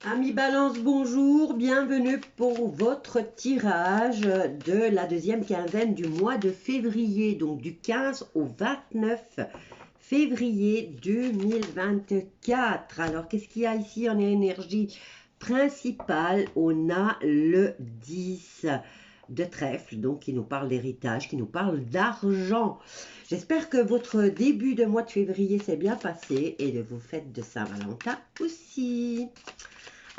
Amis Balance, bonjour, bienvenue pour votre tirage de la deuxième quinzaine du mois de février, donc du 15 au 29 février 2024. Alors, qu'est-ce qu'il y a ici en énergie principale? On a le 10 de trèfle, donc qui nous parle d'héritage, qui nous parle d'argent. J'espère que votre début de mois de février s'est bien passé et de vos fêtes de Saint-Valentin aussi.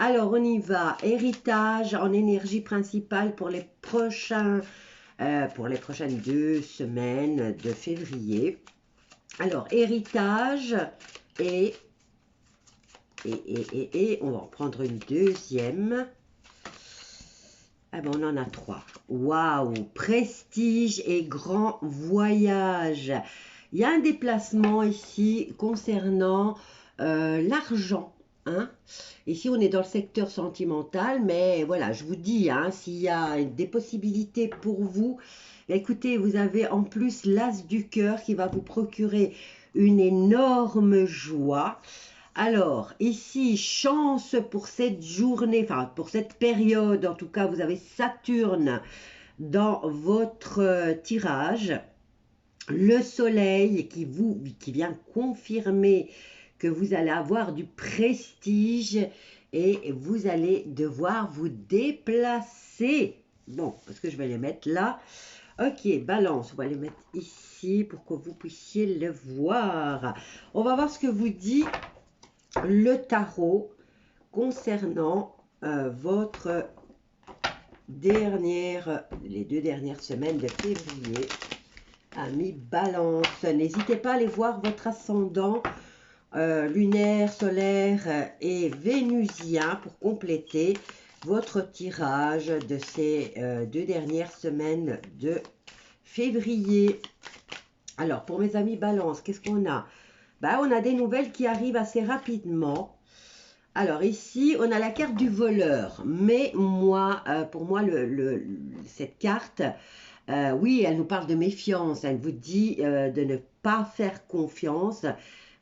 Alors, on y va. Héritage en énergie principale pour les prochaines 2 semaines de février. Alors, héritage et on va en prendre une deuxième. Ah ben, on en a 3. Waouh! Prestige et grand voyage. Il y a un déplacement ici concernant l'argent. Hein? Ici, on est dans le secteur sentimental, mais voilà, je vous dis, hein, s'il y a des possibilités pour vous, écoutez, vous avez en plus l'as du cœur qui va vous procurer une énorme joie. Alors, ici, chance pour cette journée, enfin pour cette période, en tout cas, vous avez Saturne dans votre tirage. Le soleil qui vient confirmer que vous allez avoir du prestige et vous allez devoir vous déplacer. Bon, parce que je vais les mettre là. Ok, balance, on va les mettre ici pour que vous puissiez le voir. On va voir ce que vous dit le tarot concernant les 2 dernières semaines de février. Amis Balance, n'hésitez pas à aller voir votre ascendant lunaire, solaire et vénusien pour compléter votre tirage de ces 2 dernières semaines de février. Alors, pour mes amis Balance, qu'est-ce qu'on a? On a des nouvelles qui arrivent assez rapidement. Alors ici, on a la carte du voleur. Mais moi, pour moi, cette carte, oui, elle nous parle de méfiance. Elle vous dit de ne pas faire confiance.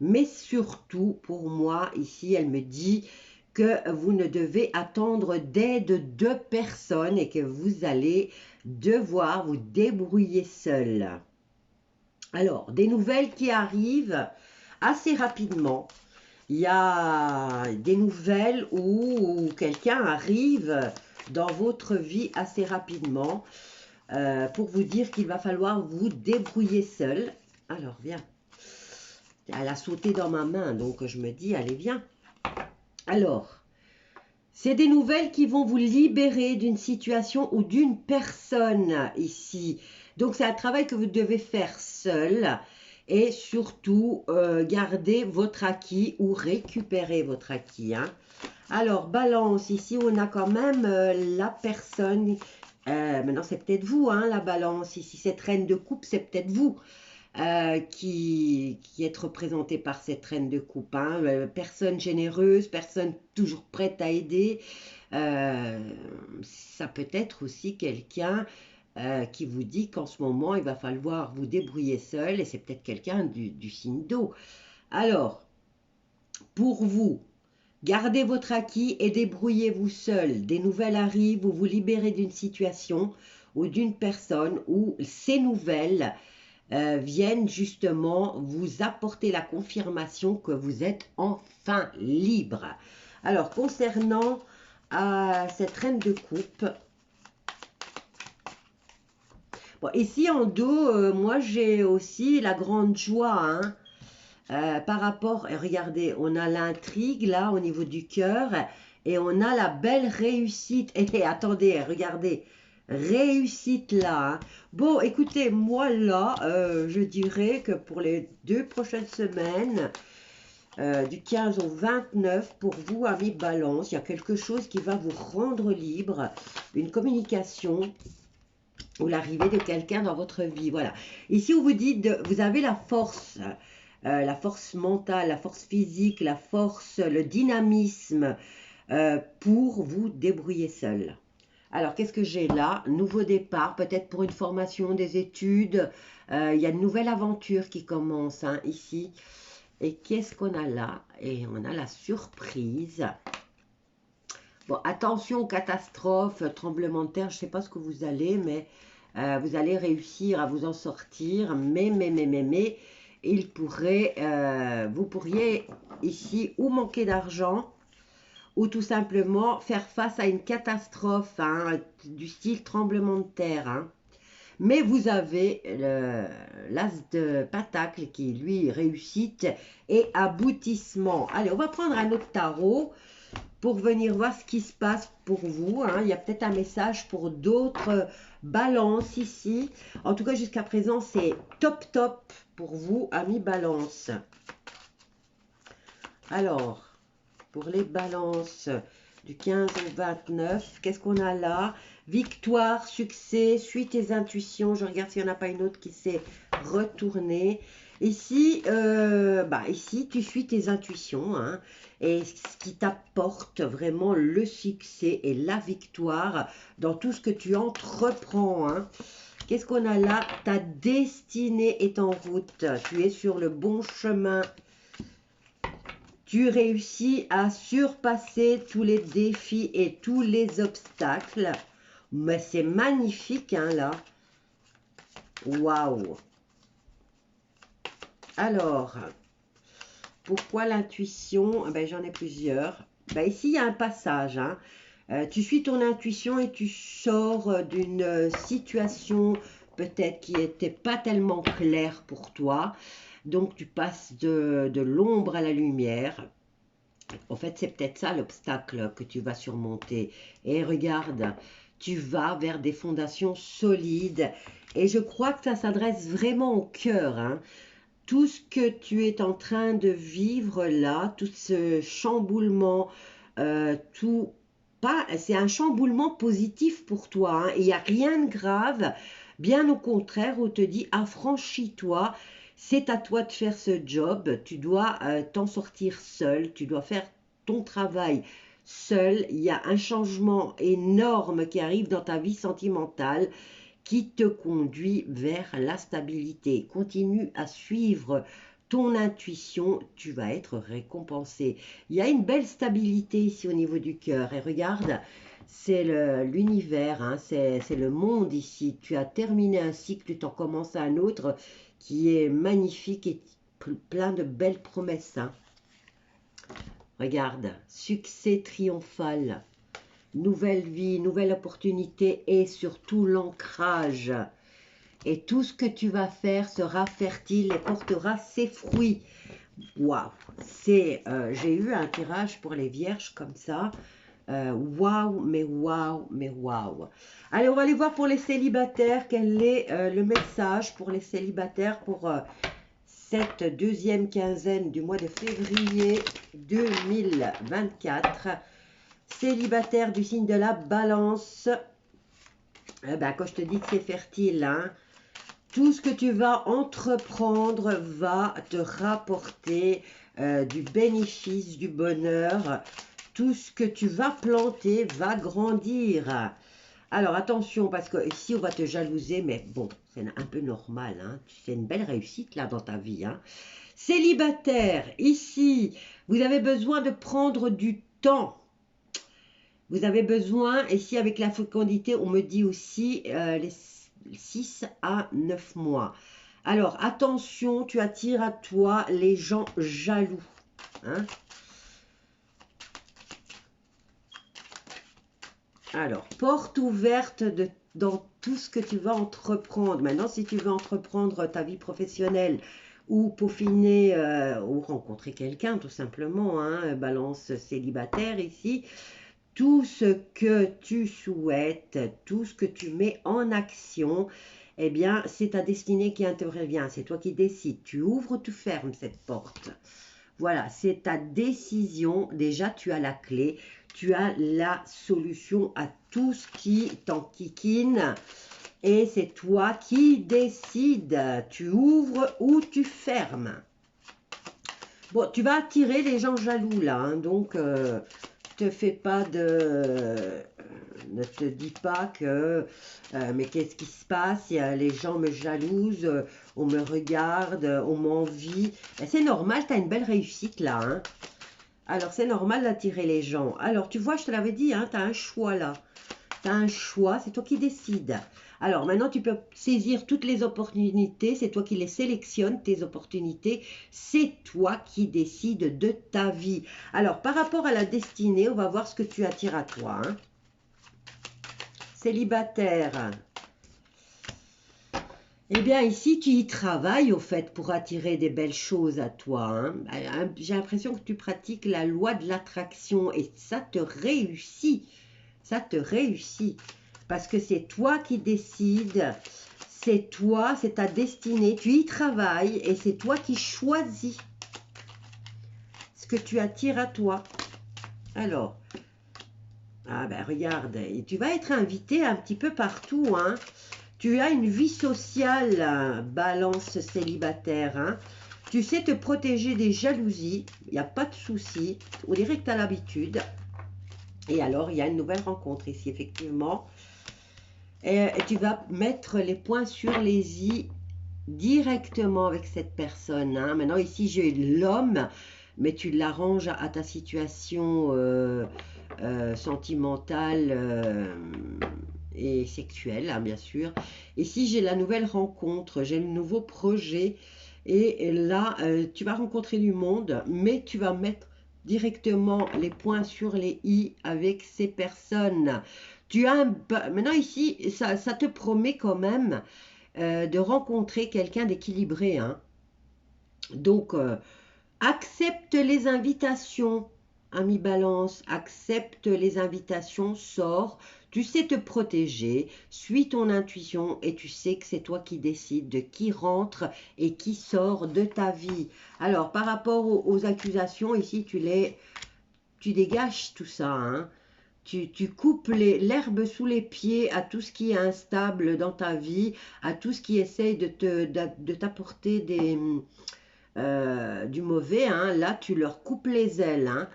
Mais surtout, pour moi, ici, elle me dit que vous ne devez attendre d'aide de personne et que vous allez devoir vous débrouiller seul. Alors, des nouvelles qui arrivent assez rapidement. Il y a des nouvelles où quelqu'un arrive dans votre vie assez rapidement pour vous dire qu'il va falloir vous débrouiller seul. Alors, viens. Elle a sauté dans ma main, donc je me dis, allez, viens. Alors, c'est des nouvelles qui vont vous libérer d'une situation ou d'une personne ici. Donc, c'est un travail que vous devez faire seul et surtout garder votre acquis ou récupérer votre acquis. Hein. Alors, balance, ici, on a quand même la personne. Maintenant, c'est peut-être vous, hein, la balance. Ici, cette reine de coupe, c'est peut-être vous. Qui est représentée par cette reine de coupe. Hein. Personne généreuse, personne toujours prête à aider. Ça peut être aussi quelqu'un qui vous dit qu'en ce moment, il va falloir vous débrouiller seul et c'est peut-être quelqu'un du signe d'eau. Alors, pour vous, gardez votre acquis et débrouillez-vous seul. Des nouvelles arrivent, vous vous libérez d'une situation ou d'une personne où ces nouvelles viennent justement vous apporter la confirmation que vous êtes enfin libre. Alors, concernant cette reine de coupe, bon, ici en dos, moi j'ai aussi la grande joie, hein, par rapport, regardez, on a l'intrigue là au niveau du cœur et on a la belle réussite. Et attendez, regardez, réussite là. Hein. Bon, écoutez, moi là, je dirais que pour les 2 prochaines semaines, du 15 au 29, pour vous, amis Balance, il y a quelque chose qui va vous rendre libre, une communication ou l'arrivée de quelqu'un dans votre vie. Voilà. Ici, on vous dit, vous avez la force mentale, la force physique, la force, le dynamisme pour vous débrouiller seul. Alors, qu'est-ce que j'ai là? Nouveau départ, peut-être pour une formation, des études. Il y a une nouvelle aventure qui commence hein, ici. Et qu'est-ce qu'on a là? Et on a la surprise. Bon, attention, catastrophe, tremblement de terre, je ne sais pas ce que vous allez, mais vous allez réussir à vous en sortir. Mais, vous pourriez ici ou manquer d'argent, ou tout simplement faire face à une catastrophe, hein, du style tremblement de terre. Hein. Mais vous avez l'as de pentacle qui, lui, réussite et aboutissement. Allez, on va prendre un autre tarot pour venir voir ce qui se passe pour vous. Hein. Il y a peut-être un message pour d'autres balances ici. En tout cas, jusqu'à présent, c'est top pour vous, amis balance. Alors, pour les balances du 15 au 29, qu'est-ce qu'on a là? Victoire, succès, suis tes intuitions. Je regarde s'il n'y en a pas une autre qui s'est retournée. Ici, ici, tu suis tes intuitions, hein, et ce qui t'apporte vraiment le succès et la victoire dans tout ce que tu entreprends. Hein. Qu'est-ce qu'on a là? Ta destinée est en route. Tu es sur le bon chemin. Tu réussis à surpasser tous les défis et tous les obstacles. Mais c'est magnifique, hein, là. Waouh! Alors, pourquoi l'intuition? Ben, j'en ai plusieurs. Ben, ici, il y a un passage. Hein. Tu suis ton intuition et tu sors d'une situation peut-être qui n'était pas tellement claire pour toi. Donc, tu passes de l'ombre à la lumière. En fait, c'est peut-être ça l'obstacle que tu vas surmonter. Et regarde, tu vas vers des fondations solides. Et je crois que ça s'adresse vraiment au cœur. Hein. Tout ce que tu es en train de vivre là, tout ce chamboulement, c'est un chamboulement positif pour toi. Hein. Il n'y a rien de grave. Bien au contraire, on te dit affranchis-toi. C'est à toi de faire ce job. Tu dois t'en sortir seul. Tu dois faire ton travail seul. Il y a un changement énorme qui arrive dans ta vie sentimentale, qui te conduit vers la stabilité. Continue à suivre ton intuition, tu vas être récompensé. Il y a une belle stabilité ici au niveau du cœur. Et regarde, c'est l'univers, hein, c'est le monde ici. Tu as terminé un cycle, tu t'en commences un autre qui est magnifique et plein de belles promesses. Hein. Regarde, succès triomphal. Nouvelle vie, nouvelle opportunité et surtout l'ancrage. Et tout ce que tu vas faire sera fertile et portera ses fruits. Waouh! J'ai eu un tirage pour les vierges comme ça. Waouh, mais waouh, mais waouh. Allez, on va aller voir pour les célibataires. Quel est le message pour les célibataires pour cette deuxième quinzaine du mois de février 2024. Célibataire du signe de la balance, quand je te dis que c'est fertile, hein, tout ce que tu vas entreprendre va te rapporter du bénéfice, du bonheur. Tout ce que tu vas planter va grandir. Alors attention, parce que ici on va te jalouser, mais bon, c'est un peu normal. Hein, c'est une belle réussite là dans ta vie. Hein. Célibataire, ici, vous avez besoin de prendre du temps. Vous avez besoin, ici avec la fécondité, on me dit aussi les 6 à 9 mois. Alors, attention, tu attires à toi les gens jaloux. Hein? Alors, porte ouverte dans tout ce que tu vas entreprendre. Maintenant, si tu veux entreprendre ta vie professionnelle ou peaufiner ou rencontrer quelqu'un, tout simplement, hein, balance célibataire ici, tout ce que tu souhaites, tout ce que tu mets en action, eh bien, c'est ta destinée qui intervient. C'est toi qui décides. Tu ouvres ou tu fermes cette porte. Voilà, c'est ta décision. Déjà, tu as la clé. Tu as la solution à tout ce qui t'enquiquine. Et c'est toi qui décides. Tu ouvres ou tu fermes. Bon, tu vas attirer les gens jaloux là. Hein, donc... te fais pas ne te dis pas que mais qu'est-ce qui se passe, les gens me jalousent, on me regarde, on m'envie. C'est normal, tu as une belle réussite là. Hein. Alors, c'est normal d'attirer les gens. Alors, tu vois, je te l'avais dit, hein, tu as un choix là. Tu as un choix, c'est toi qui décides. Alors, maintenant, tu peux saisir toutes les opportunités. C'est toi qui les sélectionnes, tes opportunités. C'est toi qui décides de ta vie. Alors, par rapport à la destinée, on va voir ce que tu attires à toi. Hein. Célibataire. Eh bien, ici, tu y travailles, au fait, pour attirer des belles choses à toi. Hein. J'ai l'impression que tu pratiques la loi de l'attraction et ça te réussit. Ça te réussit. Parce que c'est toi qui décides. C'est toi, c'est ta destinée. Tu y travailles et c'est toi qui choisis ce que tu attires à toi. Alors, ah ben regarde, et tu vas être invité un petit peu partout, hein. Tu as une vie sociale, balance célibataire. Hein. Tu sais te protéger des jalousies. Il n'y a pas de souci. On dirait que tu as l'habitude. Et alors, il y a une nouvelle rencontre ici, effectivement. Et tu vas mettre les points sur les i directement avec cette personne. Hein. Maintenant, ici, j'ai l'homme, mais tu l'arranges à ta situation sentimentale. Et sexuelle, hein, bien sûr. Et si j'ai la nouvelle rencontre, j'ai le nouveau projet, et là, tu vas rencontrer du monde, mais tu vas mettre directement les points sur les i avec ces personnes. Tu as maintenant ici, ça te promet quand même de rencontrer quelqu'un d'équilibré. Hein. Donc, accepte les invitations. Ami Balance, accepte les invitations, sors, tu sais te protéger, suis ton intuition et tu sais que c'est toi qui décides de qui rentre et qui sort de ta vie. Alors, par rapport aux accusations, ici, tu dégages tout ça, hein. Tu coupes l'herbe sous les pieds à tout ce qui est instable dans ta vie, à tout ce qui essaye de t'apporter du mauvais. Hein. Là, tu leur coupes les ailes. Hein.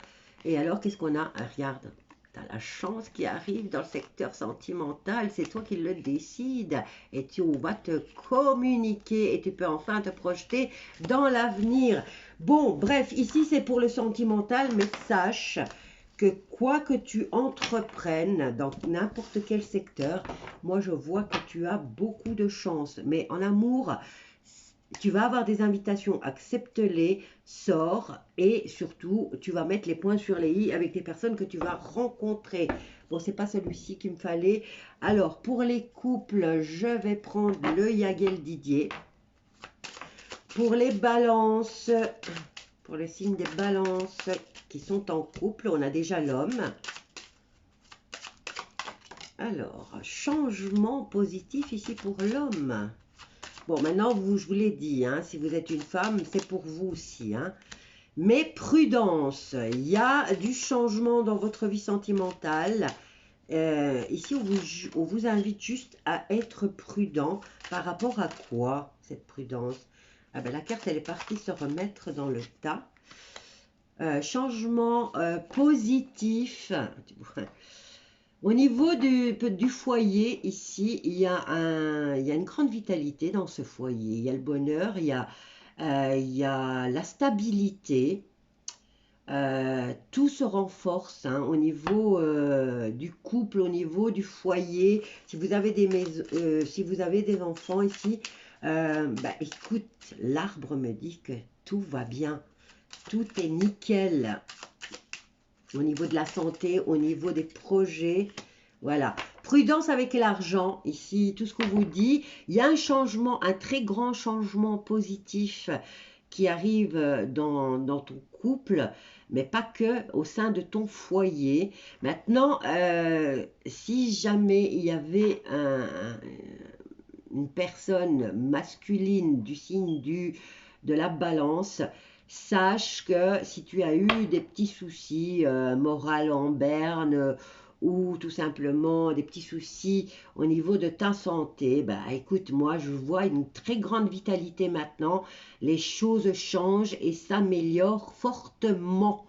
Et alors, qu'est-ce qu'on a? Ah, regarde, tu as la chance qui arrive dans le secteur sentimental. C'est toi qui le décides. Et tu vas te communiquer et tu peux enfin te projeter dans l'avenir. Bon, bref, ici, c'est pour le sentimental, mais sache que quoi que tu entreprennes dans n'importe quel secteur, moi, je vois que tu as beaucoup de chance. Mais en amour, tu vas avoir des invitations, accepte-les, sors et surtout, tu vas mettre les points sur les i avec des personnes que tu vas rencontrer. Bon, c'est pas celui-ci qu'il me fallait. Alors, pour les couples, je vais prendre le Yagel Didier. Pour les balances, pour les signes des balances qui sont en couple, on a déjà l'homme. Alors, changement positif ici pour l'homme. Bon, maintenant, je vous l'ai dit, hein, si vous êtes une femme, c'est pour vous aussi. Hein. Mais prudence, il y a du changement dans votre vie sentimentale. Ici, on vous invite juste à être prudent. Par rapport à quoi, cette prudence? Ah ben, la carte, elle est partie se remettre dans le tas. Changement positif. Au niveau du foyer, ici, il y a une grande vitalité dans ce foyer. Il y a le bonheur, il y a la stabilité. Tout se renforce hein, au niveau du couple, au niveau du foyer. Si vous avez si vous avez des enfants ici, écoute, l'arbre me dit que tout va bien. Tout est nickel. Au niveau de la santé, au niveau des projets. Voilà. Prudence avec l'argent. Ici, tout ce qu'on vous dit. Il y a un changement, un très grand changement positif qui arrive dans ton couple, mais pas que au sein de ton foyer. Maintenant, si jamais il y avait une personne masculine du signe de la balance, sache que si tu as eu des petits soucis moral en berne ou tout simplement des petits soucis au niveau de ta santé, écoute, moi je vois une très grande vitalité maintenant, les choses changent et s'améliorent fortement.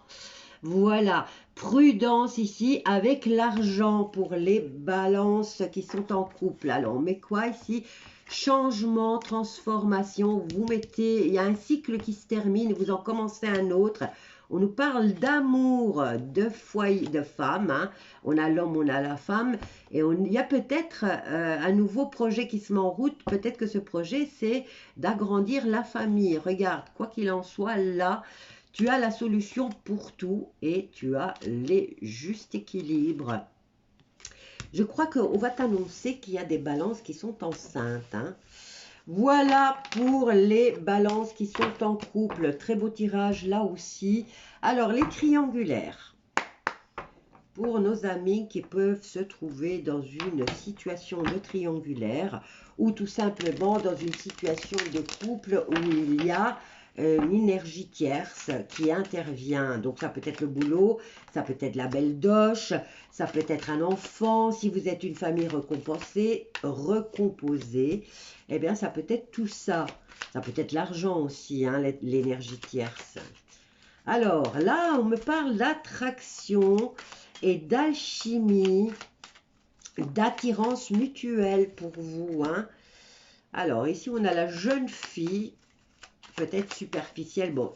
Voilà, prudence ici avec l'argent pour les balances qui sont en couple. Alors on met quoi ici? Changement, transformation, vous mettez, il y a un cycle qui se termine, vous en commencez un autre. On nous parle d'amour, de foyer, de femme. Hein. On a l'homme, on a la femme. Et il y a peut-être un nouveau projet qui se met en route. Peut-être que ce projet, c'est d'agrandir la famille. Regarde, quoi qu'il en soit, là, tu as la solution pour tout et tu as les justes équilibres. Je crois qu'on va t'annoncer qu'il y a des balances qui sont enceintes. Hein. Voilà pour les balances qui sont en couple. Très beau tirage là aussi. Alors, les triangulaires. Pour nos amis qui peuvent se trouver dans une situation de triangulaire ou tout simplement dans une situation de couple où il y a une énergie tierce qui intervient. Donc ça peut être le boulot, ça peut être la belle doche, ça peut être un enfant. Si vous êtes une famille recomposée, eh bien ça peut être tout ça. Ça peut être l'argent aussi, hein, l'énergie tierce. Alors là, on me parle d'attraction et d'alchimie, d'attirance mutuelle pour vous. Hein. Alors ici, on a la jeune fille, peut-être superficielle, bon,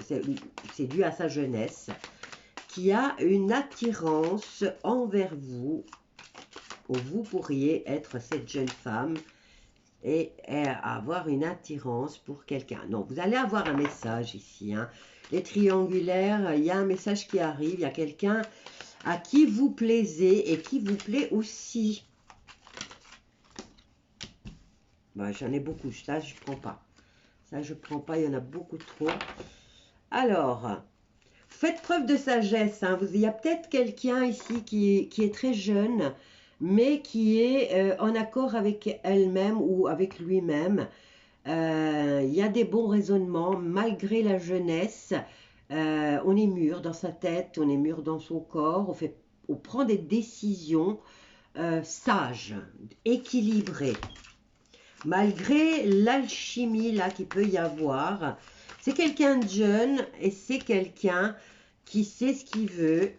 c'est dû à sa jeunesse, qui a une attirance envers vous, où vous pourriez être cette jeune femme et avoir une attirance pour quelqu'un. Donc, vous allez avoir un message ici. Hein. Les triangulaires, il y a un message qui arrive, il y a quelqu'un à qui vous plaisez et qui vous plaît aussi. Bon, j'en ai beaucoup, ça je ne prends pas. Ça, je ne prends pas, il y en a beaucoup trop. Alors, faites preuve de sagesse. Hein. Il y a peut-être quelqu'un ici qui est très jeune, mais qui est en accord avec elle-même ou avec lui-même. Il y a des bons raisonnements, malgré la jeunesse. On est mûr dans sa tête, on est mûr dans son corps. On prend des décisions sages, équilibrées. Malgré l'alchimie là qu'il peut y avoir, c'est quelqu'un de jeune et c'est quelqu'un qui sait ce qu'il veut.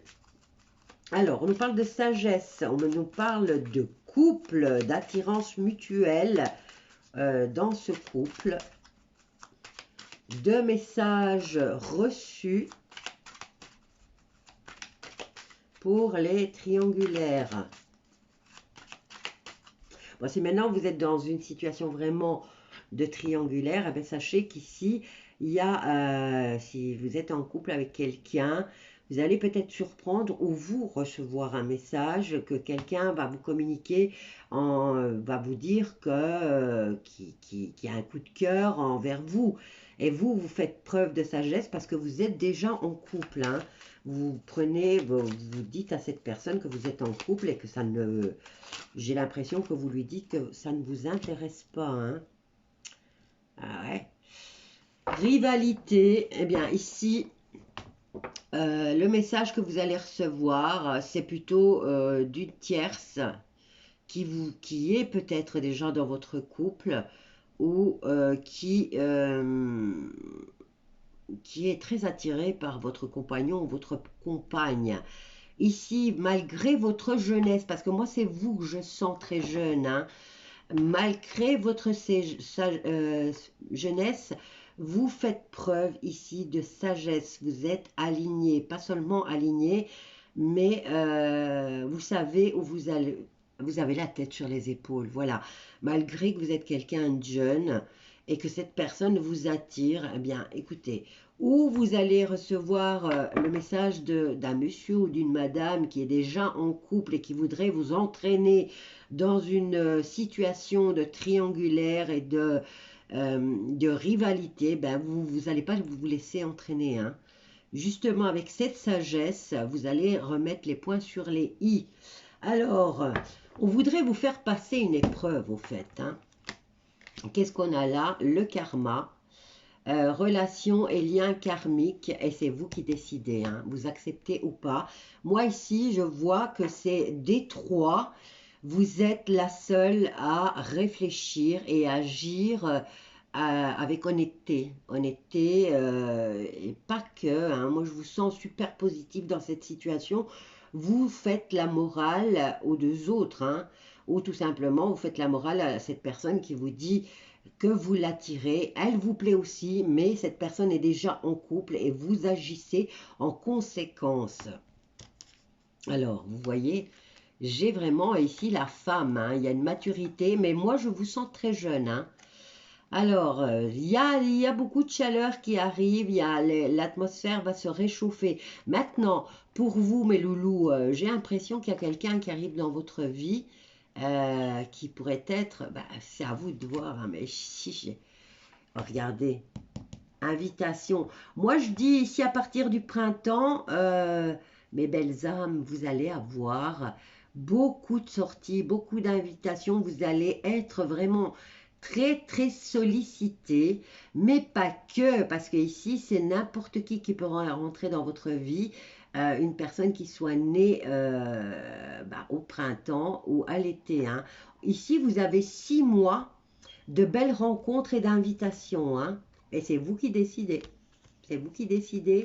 Alors, on nous parle de sagesse, on nous parle de couple, d'attirance mutuelle dans ce couple, de messages reçus pour les triangulaires. Bon, si maintenant vous êtes dans une situation vraiment de triangulaire, eh bien, sachez qu'ici, il y a, si vous êtes en couple avec quelqu'un, vous allez peut-être surprendre ou vous recevoir un message que quelqu'un va vous communiquer, va vous dire qu'il y a un coup de cœur envers vous. Et vous faites preuve de sagesse parce que vous êtes déjà en couple. Hein. Vous dites à cette personne que vous êtes en couple et que ça ne... J'ai l'impression que vous lui dites que ça ne vous intéresse pas. Hein. Ah ouais. Rivalité, eh bien ici, le message que vous allez recevoir, c'est plutôt d'une tierce qui est peut-être déjà dans votre couple ou qui est très attiré par votre compagnon ou votre compagne. Ici, malgré votre jeunesse, parce que moi c'est vous que je sens très jeune, hein, malgré votre jeunesse, vous faites preuve ici de sagesse. Vous êtes aligné, pas seulement aligné, mais vous savez où vous allez. Vous avez la tête sur les épaules, voilà. Malgré que vous êtes quelqu'un de jeune et que cette personne vous attire, eh bien, écoutez, ou vous allez recevoir le message d'un monsieur ou d'une madame qui est déjà en couple et qui voudrait vous entraîner dans une situation de triangulaire et de rivalité, ben vous n'allez pas vous laisser entraîner. Hein. Justement, avec cette sagesse, vous allez remettre les points sur les i. Alors, on voudrait vous faire passer une épreuve, au fait. Hein. Qu'est-ce qu'on a là? Le karma. Relations et liens karmiques, et c'est vous qui décidez, hein, vous acceptez ou pas. Moi ici, je vois que c'est des trois, vous êtes la seule à réfléchir et agir avec honnêteté. Honnêteté, et pas que, hein, moi je vous sens super positif dans cette situation. Vous faites la morale aux deux autres, hein, ou tout simplement vous faites la morale à cette personne qui vous dit que vous l'attirez, elle vous plaît aussi, mais cette personne est déjà en couple et vous agissez en conséquence. Alors, vous voyez, j'ai vraiment ici la femme, hein, il y a une maturité, mais moi je vous sens très jeune, hein. Alors, il y a beaucoup de chaleur qui arrive, l'atmosphère va se réchauffer. Maintenant, pour vous, mes loulous, j'ai l'impression qu'il y a quelqu'un qui arrive dans votre vie qui pourrait être, bah, c'est à vous de voir, hein, mais regardez, invitation. Moi, je dis ici à partir du printemps, mes belles âmes, vous allez avoir beaucoup de sorties, beaucoup d'invitations. Vous allez être vraiment très, très sollicité, mais pas que, parce que ici, c'est n'importe qui peut rentrer dans votre vie. Une personne qui soit née au printemps ou à l'été, hein. Ici, vous avez 6 mois de belles rencontres et d'invitations, hein. Et c'est vous qui décidez. C'est vous qui décidez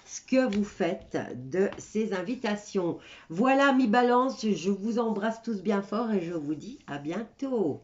ce que vous faites de ces invitations. Voilà, mi balance, je vous embrasse tous bien fort et je vous dis à bientôt.